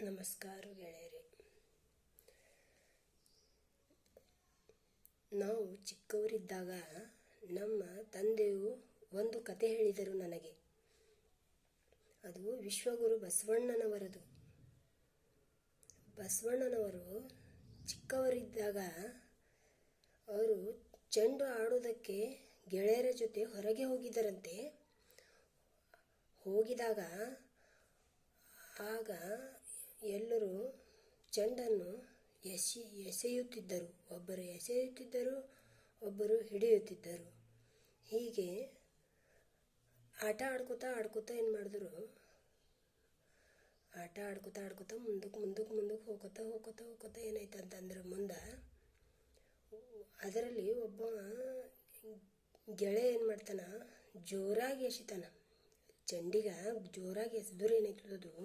ನಮಸ್ಕಾರ ಗೆಳೆಯರೆ. ನಾವು ಚಿಕ್ಕವರಿದ್ದಾಗ ನಮ್ಮ ತಂದೆಯು ಒಂದು ಕತೆ ಹೇಳಿದರು ನನಗೆ. ಅದು ವಿಶ್ವಗುರು ಬಸವಣ್ಣನವರದು. ಬಸವಣ್ಣನವರು ಚಿಕ್ಕವರಿದ್ದಾಗ ಅವರು ಚೆಂಡು ಆಡೋದಕ್ಕೆ ಗೆಳೆಯರ ಜೊತೆ ಹೊರಗೆ ಹೋಗಿದ್ದರಂತೆ. ಹೋಗಿದಾಗ ಆಗ ಎಲ್ಲರೂ ಚೆಂಡನ್ನು ಎಸೆಯುತ್ತಿದ್ದರು. ಒಬ್ಬರು ಎಸೆಯುತ್ತಿದ್ದರು, ಒಬ್ಬರು ಹಿಡಿಯುತ್ತಿದ್ದರು. ಹೀಗೆ ಆಟ ಆಡ್ಕೋತಾ ಏನು ಮಾಡಿದ್ರು, ಆಟ ಆಡ್ಕೋತಾ ಮುಂದಕ್ಕೆ ಹೋಗ್ಕೋತಾ ಏನಾಯ್ತು ಅಂತಂದ್ರೆ, ಮುಂದೆ ಅದರಲ್ಲಿ ಒಬ್ಬ ಗೆಳೆಯ ಏನು ಮಾಡ್ತಾನ, ಜೋರಾಗಿ ಎಸಿತಾನ. ಚೆಂಡಿಗ ಜೋರಾಗಿ ಎಸೆದ್ರೆ ಏನಾಯ್ತದದು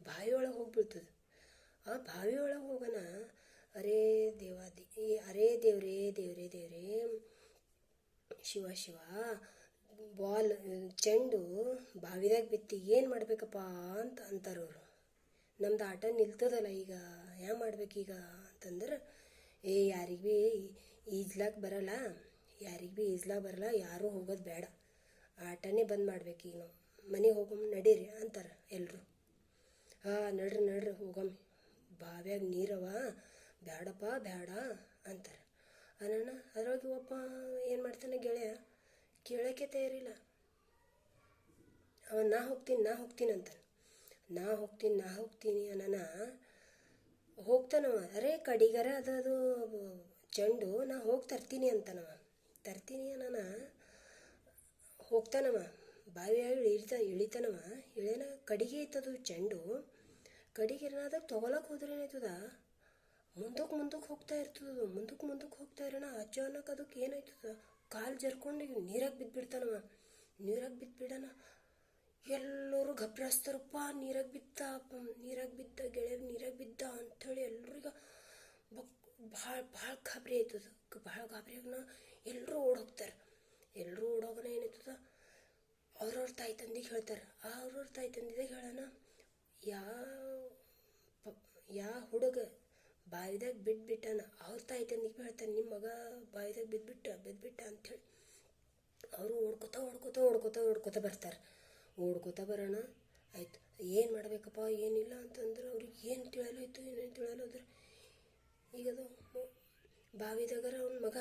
ಬಾವಿಯೊಳಗೆ ಹೋಗ್ಬಿಡ್ತದೆ. ಆ ಬಾವಿಯೊಳಗೆ ಹೋಗೋಣ, ಅರೇ ದೇವ್ರೇ ಶಿವ ಬಾಲ್ ಚೆಂಡು ಬಾವಿದಾಗ ಬಿತ್ತಿ ಏನು ಮಾಡ್ಬೇಕಪ್ಪ ಅಂತಾರವ್ರು. ನಮ್ದು ಆಟ ನಿಲ್ತದಲ್ಲ, ಈಗ ಹ್ಯಾಂಗ ಮಾಡ್ಬೇಕೀಗ ಅಂತಂದ್ರೆ, ಯಾರಿಗೆ ಭೀ ಈಜ್ಲಾಕ ಬರಲ್ಲ, ಯಾರೂ ಹೋಗೋದು ಬೇಡ, ಆಟನೇ ಬಂದ್ ಮಾಡ್ಬೇಕೀಗ, ನಾವು ಮನೆಗೆ ಹೋಗಮ್ಮ ನಡೀರಿ ಅಂತಾರೆ ಎಲ್ಲರೂ. ನಡ್ರಿ ಹೋಗಮ್ಮ, ಬಾವ್ಯಾಗ ನೀರವ, ಬೇಡ ಅಂತಾರೆ. ಅನ್ನೋಣ ಅದ್ರೊಳಗೆ ಒಬ್ಬ ಏನು ಮಾಡ್ತಾನೆ, ಗೆಳೆಯ ಕೇಳೋಕ್ಕೆ ತಯಾರಿಲ್ಲ. ಅವ ನಾ ಹೋಗ್ತೀನಿ ಅಂತಾನೆ. ನಾ ಹೋಗ್ತೀನಿ ಅನ್ನೋಣ ಹೋಗ್ತಾನವ. ಕಡಿಗರ ಅದು ಚೆಂಡು ನಾ ಹೋಗಿ ತರ್ತೀನಿ ಅಂತಾನವ. ಅನ್ನೋಣ ಹೋಗ್ತಾನವ, ಬಾವಿಯಾಗಿ ಇಳಿತಾನವ. ಇಳಿಯನ ಕಡಿಗೆ ಐತದು ಚೆಂಡು. ಕಡಿಗೆ ಏನಾದಾಗ ತೊಗೊಳಕ್ಕೆ ಹೋದ್ರೆ ಏನಾಯ್ತದ, ಮುಂದಕ್ಕೆ ಹೋಗ್ತಾ ಇರ್ತದ. ಮುಂದಕ್ಕೆ ಹೋಗ್ತಾ ಇರೋಣ ಅಚಾನಕ್ ಅದಕ್ಕೆ ಏನಾಯ್ತದ, ಕಾಲು ಜರ್ಕೊಂಡು ನೀರಾಗ ಬಿದ್ದುಬಿಡ್ತಾನವ. ನೀರಾಗ ಬಿದ್ದಬಿಡಣ, ಎಲ್ಲರೂ ಘಬ್ರಾಸ್ತಾರಪ್ಪ. ನೀರಾಗ ಬಿದ್ದ ಗೆಳೆಯ, ನೀರಾಗ ಬಿದ್ದ ಅಂಥೇಳಿ ಎಲ್ರಿಗ ಭಾಳ ಗಾಬರಿ ಆಯ್ತದ. ಭಾಳ ಗಾಬರಿಯಾಗನ ಎಲ್ಲರೂ ಓಡೋಗ್ತಾರೆ. ಎಲ್ಲರೂ ಓಡೋಗನ ಏನಾಯ್ತದ, ಅವ್ರವ್ರ ತಾಯಿ ತಂದೆಗೆ ಹೇಳ್ತಾರೆ. ಅವ್ರವ್ರ ತಾಯಿ ತಂದೆದಾಗ ಹೇಳೋಣ, ಯಾ ಹುಡುಗ ಬಾವಿದಾಗ ಬಿಟ್ಟಾನ, ಅವ್ರ ತಾಯಿ ತಂದೆಗೆ ಹೇಳ್ತಾನೆ, ನಿಮ್ಮ ಮಗ ಬಾವಿದಾಗ ಬಿದ್ಬಿಟ್ಟ ಅಂಥೇಳಿ. ಅವರು ಓಡ್ಕೋತಾ ಬರ್ತಾರೆ. ಓಡ್ಕೋತಾ ಬರೋಣ ಆಯ್ತು, ಏನು ಮಾಡ್ಬೇಕಪ್ಪ ಏನಿಲ್ಲ ಅಂತಂದ್ರೆ ಅವ್ರಿಗೆ ಏನು ತಿಳಿಯಲಾಯ್ತು, ಏನೇನು ತಿಳಿಯಲಾದ್ರೆ, ಈಗ ಅದು ಬಾವಿದಾಗರ ಅವ್ನ ಮಗ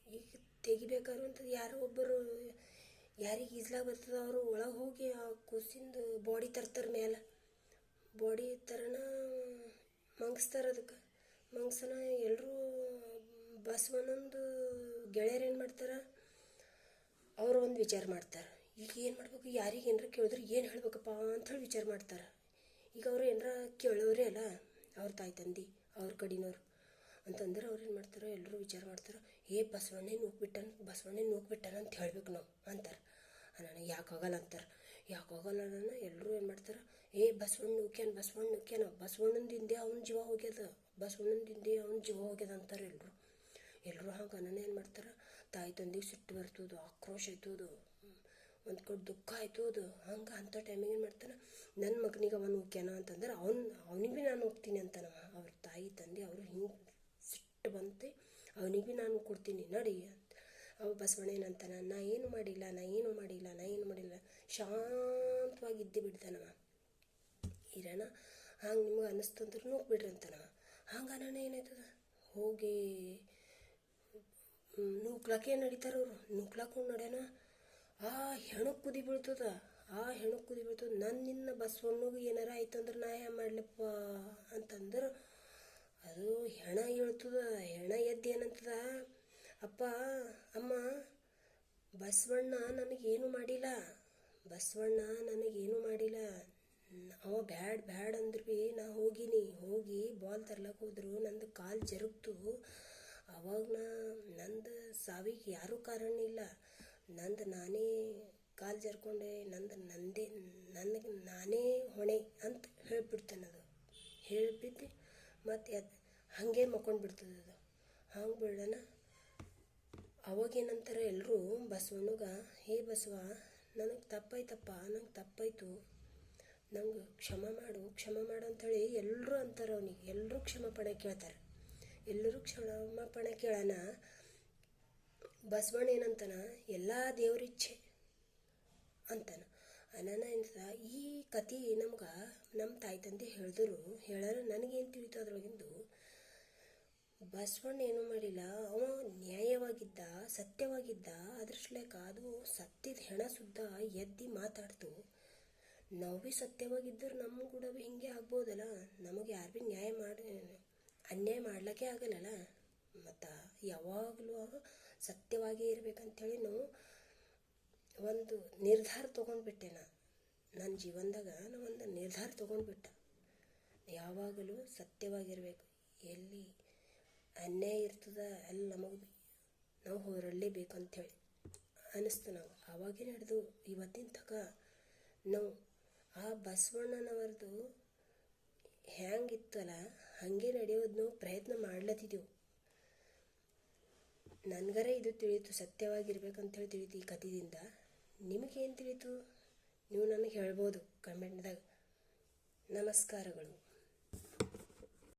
ಈಗ ತೆಗಿಬೇಕಾದ್ರು ಅಂತ ಯಾರೋ ಒಬ್ಬರು, ಯಾರಿಗೆ ಈಜ್ಲಾಗ ಬರ್ತದ ಅವರು ಒಳಗೆ ಹೋಗಿ ಆ ಕೂಸಿಂದು ಬಾಡಿ ತರ್ತಾರೆ. ಮೇಲೆ ಬಾಡಿ ತರನ ಮಂಗಿಸ್ತಾರೆ. ಅದಕ್ಕೆ ಮಂಗ್ಸನ ಎಲ್ಲರೂ ಬಸವಣ್ಣಂದು ಗೆಳೆಯರು ಏನು ಮಾಡ್ತಾರೆ, ಅವರು ಒಂದು ವಿಚಾರ ಮಾಡ್ತಾರೆ. ಈಗ ಏನು ಮಾಡ್ಬೇಕು, ಯಾರಿಗೆ ಏನಾರ ಕೇಳಿದ್ರೆ ಏನು ಹೇಳ್ಬೇಕಪ್ಪ ಅಂಥೇಳಿ ವಿಚಾರ ಮಾಡ್ತಾರೆ. ಈಗ ಅವ್ರು ಏನಾರ ಕೇಳೋರೇ ಅಲ್ಲ, ಅವ್ರ ತಾಯಿ ತಂದೆ ಅವ್ರ ಕಡಿನವ್ರು ಅಂತಂದ್ರೆ ಅವ್ರು ಏನು ಮಾಡ್ತಾರೆ, ಎಲ್ಲರೂ ವಿಚಾರ ಮಾಡ್ತಾರೆ. ಬಸವಣ್ಣೇ ನೂಕ್ಬಿಟ್ಟಾನ ಅಂತ ಹೇಳ್ಬೇಕು ನಾವು ಅಂತಾರೆ. ನಾನು ಯಾಕಾಗಲ್ಲ ಅಂತಾರೆ. ಯಾಕಾಗಲ್ಲ ಅನ್ನೋಣ ಎಲ್ಲರೂ ಏನು ಮಾಡ್ತಾರೆ, ಬಸವಣ್ಣ ನುಕ್ಕ್ಯಾನ, ಬಸವಣ್ಣಂದಿಂದೆ ಅವ್ನ ಜೀವ ಹೋಗ್ಯದ ಅಂತಾರೆ ಎಲ್ಲರೂ. ಹಂಗೆ ಅನ್ನೋಣ ಏನು ಮಾಡ್ತಾರೆ, ತಾಯಿ ತಂದೆಗೆ ಸಿಟ್ಟು ಬರ್ತದೆ, ಆಕ್ರೋಶ ಆಯ್ತದು, ಒಂದು ಕಡೆ ದುಃಖ ಆಯ್ತದು. ಹಂಗೆ ಅಂಥ ಟೈಮಿಗೆ ಏನು ಮಾಡ್ತಾನೆ, ನನ್ನ ಮಗನಿಗೆ ಅವನು ಹೋಗ್ಯಾನ ಅಂತಂದ್ರೆ ಅವನಿಗೆ ಭೀ ನಾನು ಹೋಗ್ತೀನಿ ಅಂತಾನವ. ಅವ್ರ ತಾಯಿ ತಂದೆ ಅವರು ಹಿಂಗೆ ಸಿಟ್ಟು ಬಂತೆ, ಅವನಿಗೆ ಭೀ ನಾನು ಕೊಡ್ತೀನಿ ನಡಿ ಅಂತ. ಅವ ಬಸವಣ್ಣ ಏನಂತಾನ, ನಾ ಏನು ಮಾಡಿಲ್ಲ, ಶಾಂತವಾಗಿ ಇದ್ದು ಬಿಡ್ತಾನವ. ಇರೋಣ ಹಂಗೆ ನಿಮಗೆ ಅನ್ನಿಸ್ತಂದ್ರೆ ನೋಡ್ಬಿಡ್ರಿ ಅಂತಾನವ. ಹಂಗೆ ಅನ್ನೋಣ ಏನಾಯ್ತದ, ಹೋಗಿ ನೂಕ್ಲಾಕೆ ನಡೀತಾರೆ ಅವರು. ನೂಕ್ಲಾಕೊಂಡು ನಡೆಯೋಣ, ಆ ಹೆಣಕ್ಕೆ ಕುದಿ ಬೀಳ್ತದ. ನನ್ನಿನ್ನ ಬಸವಣ್ಣಗೆ ಏನಾರ ಆಯ್ತಂದ್ರೆ ನಾ ಹ್ಯಾ ಮಾಡ್ಲಪ್ಪ ಅಂತಂದ್ರೆ, ಅದು ಹೆಣ ಹೇಳ್ತದ. ಹೆಣ ಎದ್ದು ಏನಂತದ, ಅಪ್ಪ ಅಮ್ಮ ಬಸವಣ್ಣ ನನಗೇನು ಮಾಡಿಲ್ಲ, ಅವ ಬ್ಯಾಡ್ ಅಂದ್ರೆ ಭೀ ನಾ ಹೋಗಿ ಬಾಲ್ ತರ್ಲಕ್ಕೆ ಹೋದ್ರು ನಂದು ಕಾಲು ಜರುಗ್ತು. ಅವಾಗ ನಂದು ಸಾವಿಗೆ ಯಾರೂ ಕಾರಣ ಇಲ್ಲ, ನಾನೇ ಕಾಲು ಜರ್ಕೊಂಡೆ, ನನಗೆ ನಾನೇ ಹೊಣೆ ಅಂತ ಹೇಳಿಬಿಡ್ತಾನದು. ಹೇಳಿಬಿಟ್ಟು ಮತ್ತು ಹಾಗೆ ಮಕ್ಕೊಂಡ್ಬಿಡ್ತದೆ ಅದು. ಹಂಗೆ ಬಿಡೋಣ. ಅವಾಗೇನಂತಾರೆ ಎಲ್ಲರೂ ಬಸವಣ್ಣಗ, ಬಸವ ನನಗೆ ತಪ್ಪಾಯ್ತು, ನಮ್ಗೆ ಕ್ಷಮ ಮಾಡು ಅಂಥೇಳಿ ಎಲ್ಲರೂ ಅಂತಾರೆ ಅವನಿಗೆ. ಎಲ್ಲರೂ ಕ್ಷಮಾಪಣೆ ಕೇಳ್ತಾರೆ. ಎಲ್ಲರೂ ಕ್ಷಮಾಪಣೆ ಕೇಳೋಣ. ಬಸವಣ್ಣ ಏನಂತಾನ, ಎಲ್ಲ ದೇವ್ರಿಚ್ಛೆ ಅಂತಾನ. ಅನಂತ ಈ ಕತೆ ನಮ್ಗೆ ನಮ್ಮ ತಾಯಿ ತಂದೆ ಹೇಳೋರು ನನಗೇನು ತಿಳಿತು ಅದ್ರೊಳಗಿಂದು. ಬಸವಣ್ಣ ಏನೂ ಮಾಡಿಲ್ಲ, ಅವ ನ್ಯಾಯವಾಗಿದ್ದ, ಸತ್ಯವಾಗಿದ್ದ. ಅದ್ರಶ್ಲೇಕ ಅದು ಸತ್ಯದ ಹೆಣ ಸುದ್ದ ಎದ್ದು ಮಾತಾಡ್ತು. ನಾವು ಭೀ ಸತ್ಯವಾಗಿದ್ದರೆ ನಮ್ಮ ಕೂಡ ಭೀ ಹಿಂಗೆ ಆಗ್ಬೋದಲ್ಲ. ನಮಗೆ ಯಾರು ಭೀ ಅನ್ಯಾಯ ಮಾಡ್ಲಿಕ್ಕೆ ಆಗಲ್ಲಲ್ಲ. ಮತ್ತು ಯಾವಾಗಲೂ ಸತ್ಯವಾಗಿ ಇರ್ಬೇಕಂಥೇಳಿ ನಾವು ಒಂದು ನಿರ್ಧಾರ ತೊಗೊಂಡ್ಬಿಟ್ಟೆ. ನನ್ನ ಜೀವನದಾಗ ಒಂದು ನಿರ್ಧಾರ ತೊಗೊಂಡ್ಬಿಟ್ಟೆ, ಯಾವಾಗಲೂ ಸತ್ಯವಾಗಿರ್ಬೇಕು. ಎಲ್ಲಿ ಅನ್ಯಾಯ ಇರ್ತದೆ ಅಲ್ಲಿ ನಾವು ಹೊರಡಲೇಬೇಕು ಅಂಥೇಳಿ ಅನ್ನಿಸ್ತು. ನಾವು ಆವಾಗೇ ನಡೆದು ಇವತ್ತಿನ ತನಕ ನಾವು ಆ ಬಸವಣ್ಣನವರದು ಹ್ಯಾಂಗಿತ್ತಲ್ಲ ಹಾಗೆ ನಡೆಯೋದು ನಾವು ಪ್ರಯತ್ನ ಮಾಡ್ಲತ್ತಿದ್ದೆವು. ನನಗರ ಇದು ತಿಳಿಯಿತು, ಸತ್ಯವಾಗಿರ್ಬೇಕಂತೇಳಿ ತಿಳಿತು ಈ ಕಥೆಯಿಂದ. ನಿಮಗೇನು ತಿಳಿತು ನೀವು ನನಗೆ ಹೇಳ್ಬೋದು ಕಮೆಂಟ್ದಾಗ. ನಮಸ್ಕಾರಗಳು.